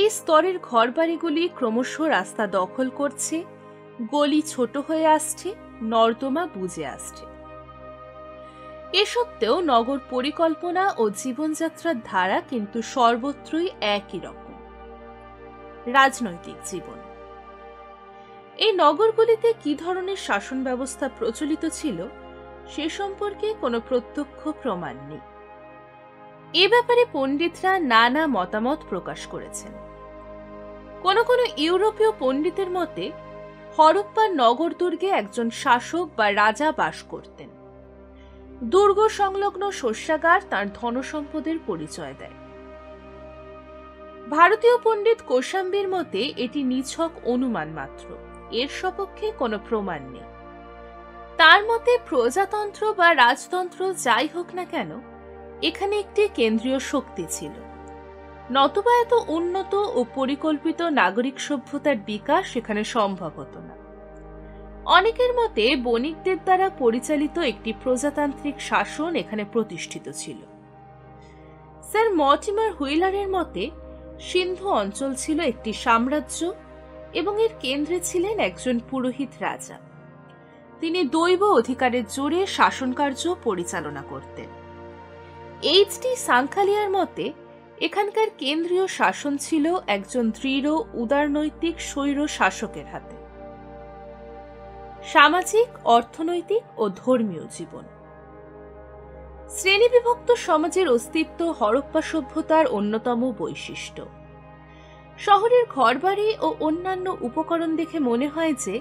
এই স্তরের ঘরবাড়িগুলি ক্রমশ রাস্তা দখল করছে, গলি ছোট হয়ে আসছে, নর্দমা বুজে আসছে। এ সত্ত্বেও নগর পরিকল্পনা ও জীবনযাত্রার ধারা কিন্তু সর্বত্রই একই রকম। রাজনৈতিক জীবন। এই নগরগুলিতে কি ধরনের শাসন ব্যবস্থা প্রচলিত ছিল সে সম্পর্কে কোনো প্রত্যক্ষ প্রমাণ নেই। এ ব্যাপারে পণ্ডিতরা নানা মতামত প্রকাশ করেছেন। কোন কোন ইউরোপীয় পণ্ডিতের মতে হরপ্পার নগর দুর্গে একজন শাসক বা রাজা বাস করতেন। দুর্গ সংলগ্ন শস্যাগার তাঁর ধনসম্পদের পরিচয় দেয়। ভারতীয় পণ্ডিত কোশাম্বীর মতে এটি নিছক অনুমান মাত্র, এর সপক্ষে কোনো প্রমাণ নেই। তার মতে প্রজাতন্ত্র বা রাজতন্ত্র যাই হোক না কেন, এখানে একটি কেন্দ্রীয় শক্তি ছিল, নতুবা এত উন্নত ও পরিকল্পিত নাগরিক সভ্যতার বিকাশ সেখানে সম্ভব হতো না। অনেকের মতে বণিকদের দ্বারা পরিচালিত একটি প্রজাতান্ত্রিক শাসন এখানে প্রতিষ্ঠিত ছিল। স্যার মর্টিমার হুইলারের মতে সিন্ধু অঞ্চল ছিল একটি সাম্রাজ্য এবং এর কেন্দ্রে ছিলেন একজন পুরোহিত রাজা। তিনি দৈব অধিকারের জোরে শাসনকার্য পরিচালনা করতেন। H.D. সাংখালিয়ার মতে এখানকার কেন্দ্রীয় শাসন ছিল একজন দৃঢ় উদারনৈতিক স্বৈর শাসকের হাতে। সামাজিক, অর্থনৈতিক ও ধর্মীয় জীবন। শ্রেণীবিভক্ত সমাজের অস্তিত্ব হরপ্পা সভ্যতার অন্যতম বৈশিষ্ট্য। শহরের ঘরবাড়ি ও অন্যান্য উপকরণ দেখে মনে হয় যে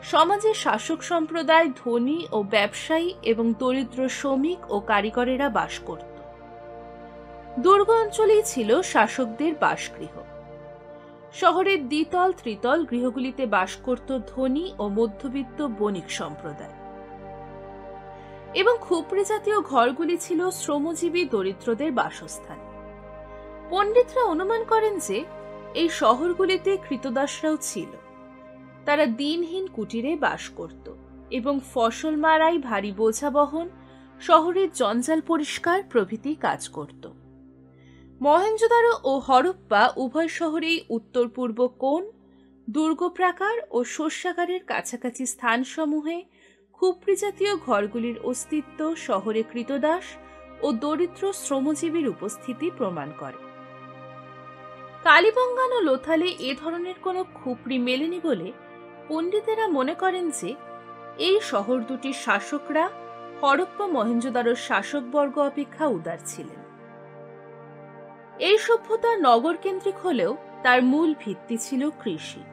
সমাজের শাসক সম্প্রদায় ধনী ও ব্যবসায়ী এবং দরিদ্র শ্রমিক ও কারিগরেরা বাস করত। দুর্গ অঞ্চলেই ছিল শাসকদের বাসগৃহ। শহরের দ্বিতল ত্রিতল গৃহগুলিতে বাস করত ধনী ও মধ্যবিত্ত বণিক সম্প্রদায়, এবং খুপড়ি জাতীয় ঘরগুলি ছিল শ্রমজীবী দরিদ্রদের বাসস্থান। পণ্ডিতরা অনুমান করেন যে এই শহরগুলিতে কৃতদাসরাও ছিল। তারা দিনহীন কুটিরে বাস করত এবং ফসল মারাই, ভারী বোঝা বহন, শহরের জঞ্জাল পরিষ্কার প্রভৃতি কাজ করত। মহেঞ্জোদারো ও হরপ্পা উভয় শহরেই উত্তর পূর্ব কোণ, দুর্গপ্রাকার ও শস্যাগারের কাছাকাছি স্থানসমূহে খুপড়ি জাতীয় ঘরগুলির অস্তিত্ব শহরে কৃতদাস ও দরিদ্র শ্রমজীবীর উপস্থিতি প্রমাণ করে। কালিবঙ্গান ও লোথালে এ ধরনের কোনো খুপড়ি মেলেনি বলে পণ্ডিতেরা মনে করেন যে এই শহর দুটির শাসকরা হরপ্পা মহেঞ্জোদারোর শাসকবর্গ অপেক্ষা উদার ছিলেন। এই সভ্যতা নগরকেন্দ্রিক হলেও তার মূল ভিত্তি ছিল কৃষি।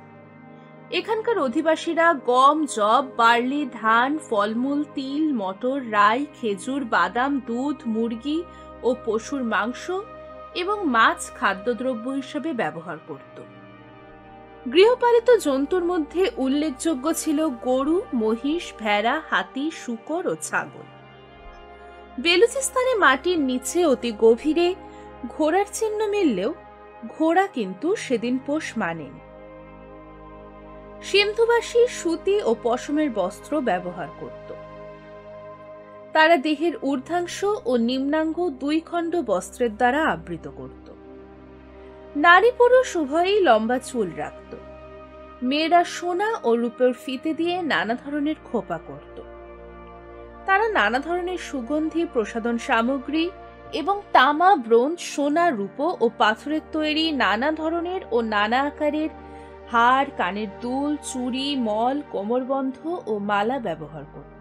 এখানকার অধিবাসীরা গম, যব, বার্লি, ধান, ফলমূল, তিল, মটর, রাই, খেজুর, বাদাম, দুধ, মুরগি ও পশুর মাংস এবং মাছ খাদ্যদ্রব্য হিসেবে ব্যবহার করত। গৃহপালিত জন্তুর মধ্যে উল্লেখযোগ্য ছিল গরু, মহিষ, ভেড়া, হাতি, শূকর ও ছাগল। বেলুচিস্তানে মাটির নিচে অতি গভীরে ঘোড়ার চিহ্ন মিললেও ঘোড়া কিন্তু সেদিন পোষ মানেনি। সিন্ধুবাসী সুতি ও পশমের বস্ত্র ব্যবহার করত। তারা দেহের ঊর্ধ্বাংশ ও নিম্নাঙ্গ দুই খণ্ড বস্ত্রের দ্বারা আবৃত করত। নারী পুরুষ উভয়ই লম্বা চুল রাখত। মেয়েরা সোনা ও রূপোর ফিতে দিয়ে নানা ধরনের খোপা করত। তারা নানা ধরনের সুগন্ধি প্রসাধন সামগ্রী এবং তামা, ব্রোঞ্জ, সোনা, রূপো ও পাথরের তৈরি নানা ধরনের ও নানা আকারের হার, কানের দুল, চুড়ি, মল, কোমরবন্ধ ও মালা ব্যবহার করত।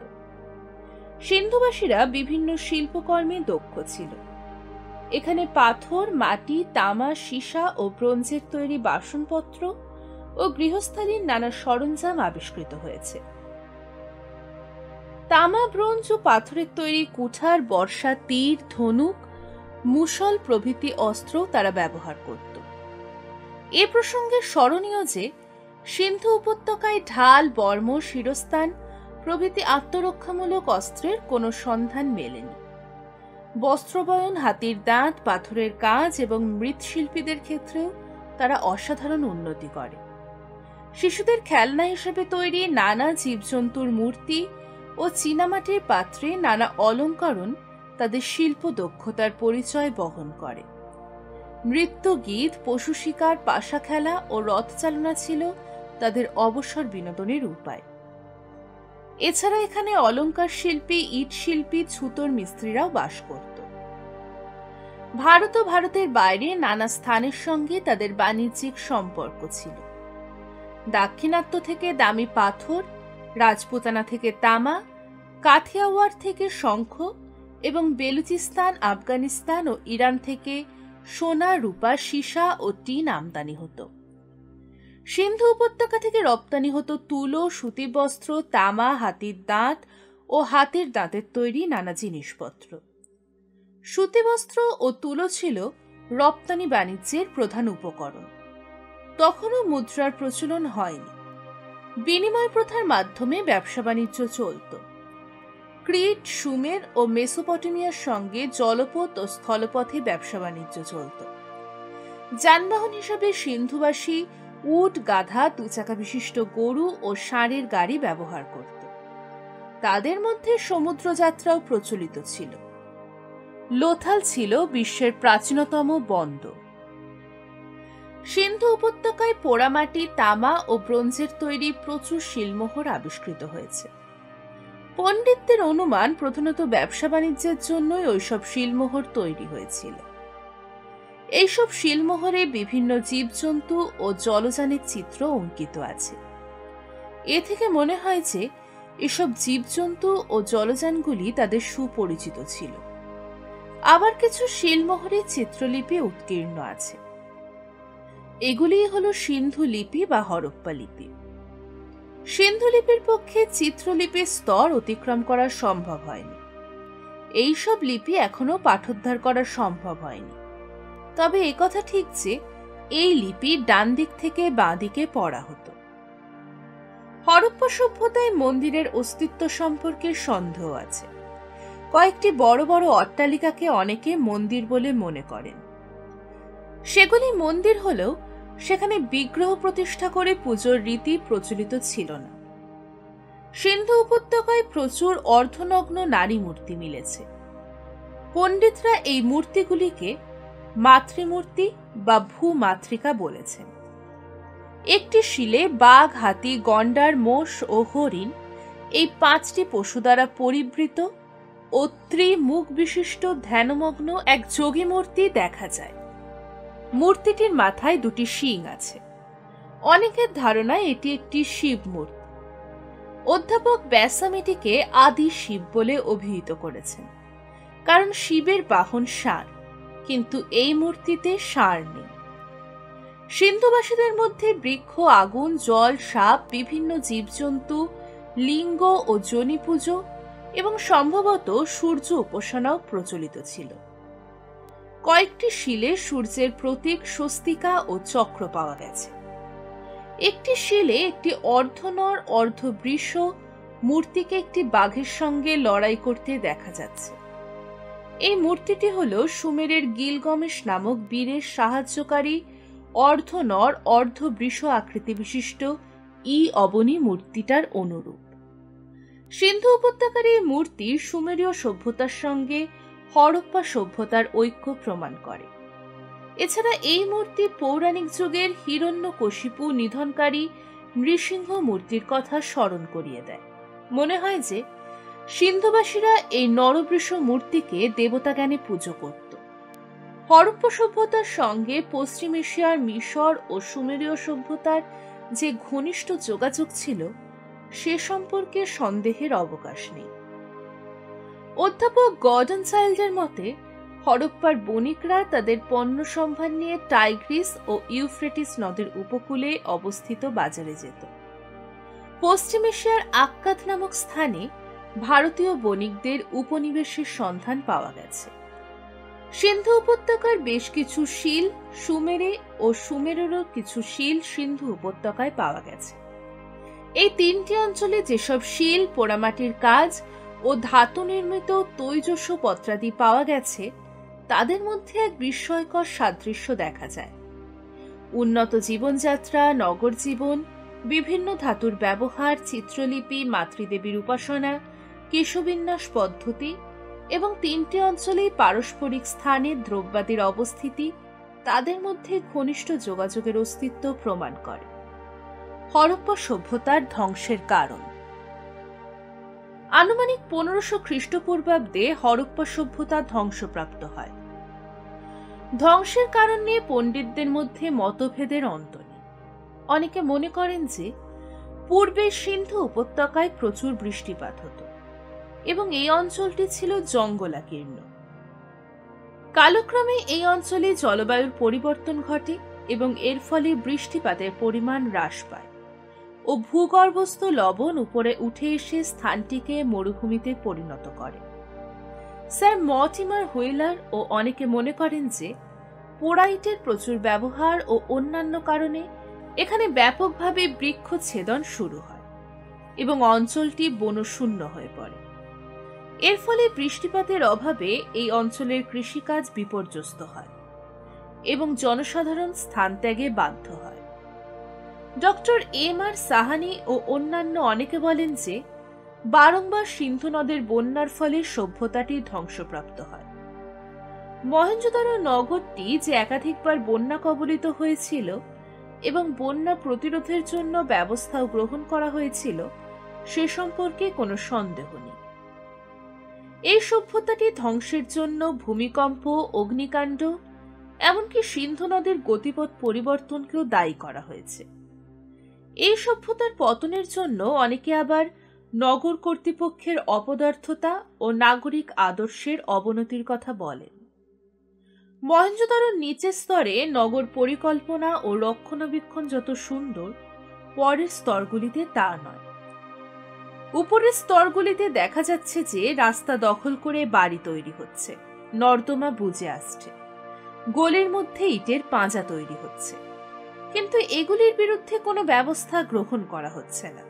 সিন্ধুবাসীরা বিভিন্ন শিল্পকর্মে দক্ষ ছিল। এখানে পাথর, মাটি, তামা, সীসা ও ব্রোঞ্জের তৈরি বাসনপত্র ও গৃহস্থালীর নানা সরঞ্জাম আবিষ্কৃত হয়েছে। তামা, ব্রোঞ্জ ও পাথরের তৈরি কুঠার, বর্ষা, তীর, ধনুক, মুশল প্রভৃতি অস্ত্র তারা ব্যবহার করত। এ প্রসঙ্গে স্মরণীয় যে সিন্ধু উপত্যকায় ঢাল, বর্ম, শিরস্তান প্রভৃতি আত্মরক্ষামূলক অস্ত্রের কোনো সন্ধান মেলেনি। বস্ত্রবয়ন, হাতির দাঁত, পাথরের কাজ এবং মৃৎশিল্পীদের ক্ষেত্রেও তারা অসাধারণ উন্নতি করে। শিশুদের খেলনা হিসেবে তৈরি নানা জীবজন্তুর মূর্তি ও চীনামাটির পাত্রে নানা অলঙ্করণ তাদের শিল্প দক্ষতার পরিচয় বহন করে। নৃত্য, গীত, পশু শিকার, পাশা খেলা ও রথ চালনা ছিল তাদের অবসর বিনোদনের উপায়। এছাড়া এখানে অলঙ্কার শিল্পী, ইট শিল্পী, ছুতোর মিস্ত্রিরাও বাস করত। ভারত ও ভারতের বাইরে নানা স্থানের সঙ্গে তাদের বাণিজ্যিক সম্পর্ক ছিল। দাক্ষিণাত্য থেকে দামি পাথর, রাজপুতানা থেকে তামা, কাথিয়াওয়াড় থেকে শঙ্খ এবং বেলুচিস্তান, আফগানিস্তান ও ইরান থেকে সোনা, রূপা, সীসা ও টিন আমদানি হতো। সিন্ধু উপত্যকা থেকে রপ্তানি হতো তুলো, সুতি বস্ত্র, তামা, হাতির দাঁত ও হাতির দাঁতের তৈরি নানা জিনিসপত্র। সুতি বস্ত্র ও তুলো ছিল রপ্তানি বাণিজ্যের প্রধান উপকরণ। তখনও মুদ্রার প্রচলন হয়নি। বিনিময় প্রথার মাধ্যমে ব্যবসা বাণিজ্য চলত। ক্রিট, সুমের ও মেসোপটেমিয়ার সঙ্গে জলপথ ও স্থলপথে ব্যবসা বাণিজ্য চলত। যানবাহন হিসাবে সিন্ধুবাসী উট, গাধা, দুচাকা বিশিষ্ট গরু ও ষাঁড়ের গাড়ি ব্যবহার করত। তাদের মধ্যে সমুদ্র যাত্রাও প্রচলিত ছিল। লোথাল ছিল বিশ্বের প্রাচীনতম বন্দর। সিন্ধু উপত্যকায় পোড়ামাটি, তামা ও ব্রোঞ্জের তৈরি প্রচুর শিলমোহর আবিষ্কৃত হয়েছে। পণ্ডিতদের অনুমান প্রধানত ব্যবসা বাণিজ্যের জন্যই ওইসব শিলমোহর তৈরি হয়েছিল। এইসব শিলমোহরে বিভিন্ন জীবজন্তু ও জলযানের চিত্র অঙ্কিত আছে। এ থেকে মনে হয় যে এসব জীবজন্তু ও জলযানগুলি তাদের সুপরিচিত ছিল। আবার কিছু শিলমোহরে চিত্রলিপি উৎকীর্ণ আছে। এগুলি হলো সিন্ধু লিপি বা হরপ্পা লিপি। সিন্ধু লিপির পক্ষে চিত্রলিপির স্তর অতিক্রম করা সম্ভব হয়নি। এইসব লিপি এখনো পাঠোদ্ধার করা সম্ভব হয়নি। তবে একথা ঠিক যে এই লিপি ডান দিক থেকে বাঁ দিকে পড়া হতো। হরপ্পা সভ্যতায় মন্দিরের অস্তিত্ব সম্পর্কে সন্দেহ আছে। কয়েকটি বড় বড় অট্টালিকাকে অনেকে মন্দির বলে মনে করেন। সেগুলি মন্দির হলেও সেখানে বিগ্রহ প্রতিষ্ঠা করে পুজোর রীতি প্রচলিত ছিল না। সিন্ধু উপত্যকায় প্রচুর অর্ধনগ্ন নারী মূর্তি মিলেছে। পণ্ডিতরা এই মূর্তিগুলিকে মাতৃমূর্তি বা ভূমাতৃকা বলেছেন। একটি শিলে বাঘ, হাতি, গন্ডার, মোষ ও হরিণ এই 5টি পশু দ্বারা পরিবৃত ও ত্রিমুখ বিশিষ্ট ধ্যানমগ্ন এক যোগী মূর্তি দেখা যায়। মূর্তিটির মাথায় 2টি শিং আছে। অনেকের ধারণা এটি একটি শিব মূর্তি। অধ্যাপক ব্যাসাম এটিকে আদি শিব বলে অভিহিত করেছেন, কারণ শিবের বাহন ষাঁড়, কিন্তু এই মূর্তিতে ষাঁড় নেই। সিন্ধুবাসীদের মধ্যে বৃক্ষ, আগুন, জল, সাপ, বিভিন্ন জীবজন্তু, লিঙ্গ ও যোনি পুজো এবং সম্ভবত সূর্য উপাসনাও প্রচলিত ছিল। কয়েকটি শিলে সূর্যের প্রতীক স্বস্তিকা ও চক্র পাওয়া গেছে। একটি শিলে একটি অর্ধনর অর্ধবৃষ মূর্তিকে একটি বাঘের সঙ্গে লড়াই করতে দেখা যাচ্ছে। এই মূর্তিটি হল সুমেরের গিলগমেশ নামক বীরের সাহায্যকারী অর্ধনর অর্ধবৃষ আকৃতি বিশিষ্ট অবনী মূর্তিটার অনুরূপ। সিন্ধু উপত্যকার এই মূর্তি সুমেরীয় সভ্যতার সঙ্গে হরপ্পা সভ্যতার ঐক্য প্রমাণ করে। এছাড়া এই মূর্তি পৌরাণিক যুগের হিরণ্যকশিপু নিধনকারী নৃসিংহ মূর্তির কথা স্মরণ করিয়ে দেয়। মনে হয় যে সিন্ধুবাসীরা এই নরবৃষ মূর্তিকে দেবতা জ্ঞানে পুজো করত। হরপ্পা সভ্যতার সঙ্গে পশ্চিম এশিয়ার মিশর ও সুমেরীয় সভ্যতার যে ঘনিষ্ঠ যোগাযোগ ছিল সে সম্পর্কে সন্দেহের অবকাশ নেই। অধ্যাপক গর্ডন চাইল্ডের মতে হরপ্পার বণিকরা তাদের পণ্য সম্ভার নিয়ে টাইগ্রিস ও ইউফ্রেটিস নদের উপকূলে অবস্থিত বাজারে যেত। পশ্চিম এশিয়ার আক্কাদ নামক স্থানে ভারতীয় বণিকদের উপনিবেশের সন্ধান পাওয়া গেছে। সিন্ধু উপত্যকার বেশ কিছু শিল সুমেরে ও সুমেরেরও কিছু শিল সিন্ধু উপত্যকায় পাওয়া গেছে। এই 3টি অঞ্চলে যেসব শিল, পোড়ামাটির কাজ ও ধাতু নির্মিত তৈজস্য পত্রাদি পাওয়া গেছে তাদের মধ্যে এক বিস্ময়কর সাদৃশ্য দেখা যায়। উন্নত জীবনযাত্রা, নগর জীবন, বিভিন্ন ধাতুর ব্যবহার, চিত্রলিপি, মাতৃদেবীর উপাসনা, কেশবিন্যাস পদ্ধতি এবং 3টি অঞ্চলেই পারস্পরিক স্থানে দ্রব্যাদির অবস্থিতি তাদের মধ্যে ঘনিষ্ঠ যোগাযোগের অস্তিত্ব প্রমাণ করে। হরপ্পা সভ্যতার ধ্বংসের কারণ। আনুমানিক 1500 খ্রিস্টপূর্বাব্দে হরপ্পা সভ্যতা ধ্বংসপ্রাপ্ত হয়। ধ্বংসের কারণ নিয়ে পণ্ডিতদের মধ্যে মতভেদের অন্ত নেই। অনেকে মনে করেন যে পূর্বে সিন্ধু উপত্যকায় প্রচুর বৃষ্টিপাত হতো এবং এই অঞ্চলটি ছিল জঙ্গলাকীর্ণ। কালক্রমে এই অঞ্চলে জলবায়ুর পরিবর্তন ঘটে এবং এর ফলে বৃষ্টিপাতের পরিমাণ হ্রাস পায় ও ভূগর্ভস্থ লবণ উপরে উঠে এসে স্থানটিকে মরুভূমিতে পরিণত করে। স্যার মর্টিমার হুইলার ও অনেকে মনে করেন যে পোড়াইটের প্রচুর ব্যবহার ও অন্যান্য কারণে এখানে ব্যাপকভাবে বৃক্ষচ্ছেদন শুরু হয় এবং অঞ্চলটি বনশূন্য হয়ে পড়ে। এর ফলে বৃষ্টিপাতের অভাবে এই অঞ্চলের কৃষিকাজ বিপর্যস্ত হয় এবং জনসাধারণ স্থান ত্যাগে বাধ্য হয়। Doctor M R. সাহানি ও অন্যান্য অনেকে বলেন যে বারংবার সিন্ধু নদের বন্যার ফলে সভ্যতাটি ধ্বংসপ্রাপ্ত হয়। মহেঞ্জোদারো নগরটি যে একাধিকবার বন্যা কবলিত হয়েছিল এবং বন্যা প্রতিরোধের জন্য ব্যবস্থাও গ্রহণ করা হয়েছিল সে সম্পর্কে কোনো সন্দেহ নেই। এই সভ্যতাটি ধ্বংসের জন্য ভূমিকম্প, অগ্নিকাণ্ড, এমনকি সিন্ধু নদের গতিপথ পরিবর্তনকেও দায়ী করা হয়েছে। এই সভ্যতার পতনের জন্য অনেকে আবার নগর কর্তৃপক্ষের অপদার্থতা ও নাগরিক আদর্শের অবনতির কথা বলেন। মহেঞ্জোদারোর নিচের স্তরে নগর পরিকল্পনা ও রক্ষণাবেক্ষণ যত সুন্দর, পরের স্তরগুলিতে তা নয়। উপরের স্তরগুলিতে দেখা যাচ্ছে যে রাস্তা দখল করে বাড়ি তৈরি হচ্ছে, নর্দমা বুজে আসছে, গলির মধ্যে ইটের পাঁজা তৈরি হচ্ছে, কিন্তু এগুলির বিরুদ্ধে কোনো ব্যবস্থা গ্রহণ করা হচ্ছে না।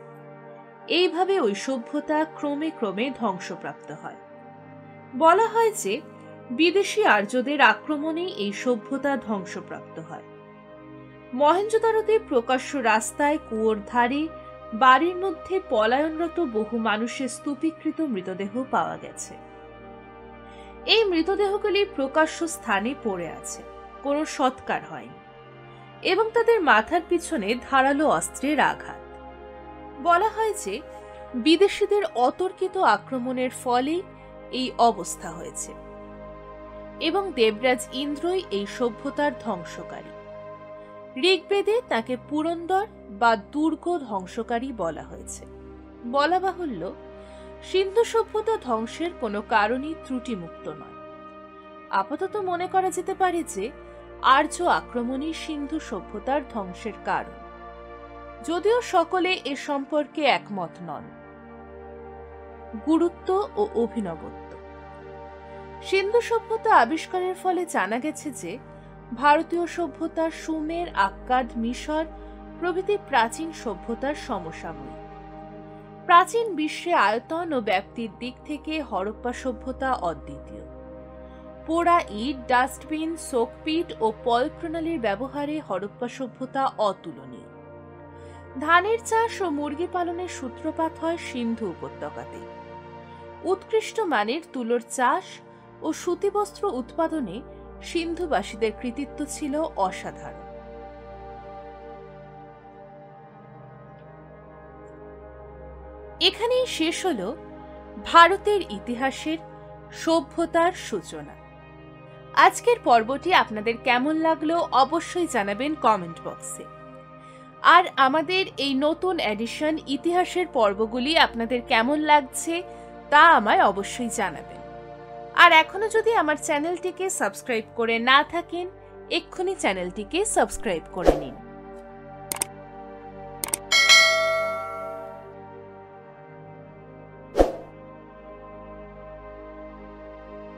এইভাবে ওই সভ্যতা ক্রমে ক্রমে ধ্বংসপ্রাপ্ত হয়। বলা হয় যে বিদেশি আর্যদের আক্রমণেই এই সভ্যতা ধ্বংসপ্রাপ্ত হয়। মহেঞ্জোদারোতে প্রকাশ্য রাস্তায়, কুয়োর ধারে, বাড়ির মধ্যে পলায়নরত বহু মানুষের স্তূপীকৃত মৃতদেহ পাওয়া গেছে। এই মৃতদেহগুলি প্রকাশ্য স্থানে পড়ে আছে, কোনো সৎকার হয়নি, এবং তাদের মাথার পিছনে ধারালো অস্ত্রের আঘাত। বলা হয় যে বিদেশিদের অতর্কিত আক্রমণের ফলেই এই অবস্থা হয়েছে, এবং দেবরাজ ইন্দ্রই এই সভ্যতার ধ্বংসকারী। ঋগ্বেদে তাকে পুরন্দর বা দুর্গ ধ্বংসকারী বলা হয়েছে। বলা বাহুল্য, সিন্ধু সভ্যতা ধ্বংসের কোনো কারণই ত্রুটিমুক্ত নয়। আপাতত মনে করা যেতে পারে যে আর্য আক্রমণই সিন্ধু সভ্যতার ধ্বংসের কারণ, যদিও সকলে এ সম্পর্কে একমত নন। গুরুত্ব ও অভিনবত্ব। সিন্ধু সভ্যতা আবিষ্কারের ফলে জানা গেছে যে ভারতীয় সভ্যতা সুমের, আক্কাদ, মিশর প্রভৃতি প্রাচীন সভ্যতার সমসাময়িক। প্রাচীন বিশ্বে আয়তন ও ব্যাপ্তির দিক থেকে হরপ্পা সভ্যতা অদ্বিতীয়। পোড়া ইট, ডাস্টবিন, শোকপিট ও পল প্রণালীর ব্যবহারে হরপ্পা সভ্যতা অতুলনীয়। ধানের চাষ ও মুরগি পালনের সূত্রপাত হয় সিন্ধু উপত্যকাতে। উৎকৃষ্ট মানের তুলোর চাষ ও সুতিবস্ত্র উৎপাদনে সিন্ধুবাসীদের কৃতিত্ব ছিল অসাধারণ। এখানেই শেষ হল ভারতের ইতিহাসের সভ্যতার সূচনা। আজকের পর্বটি আপনাদের কেমন লাগলো অবশ্যই জানাবেন কমেন্ট বক্সে। আর আমাদের এই নতুন এডিশন ইতিহাসের পর্বগুলি আপনাদের কেমন লাগছে তা আমায় অবশ্যই জানাবেন। আর এখনো যদি আমার চ্যানেলটিকে সাবস্ক্রাইব করে না থাকেন, এক্ষুনি চ্যানেলটিকে সাবস্ক্রাইব করে নিন।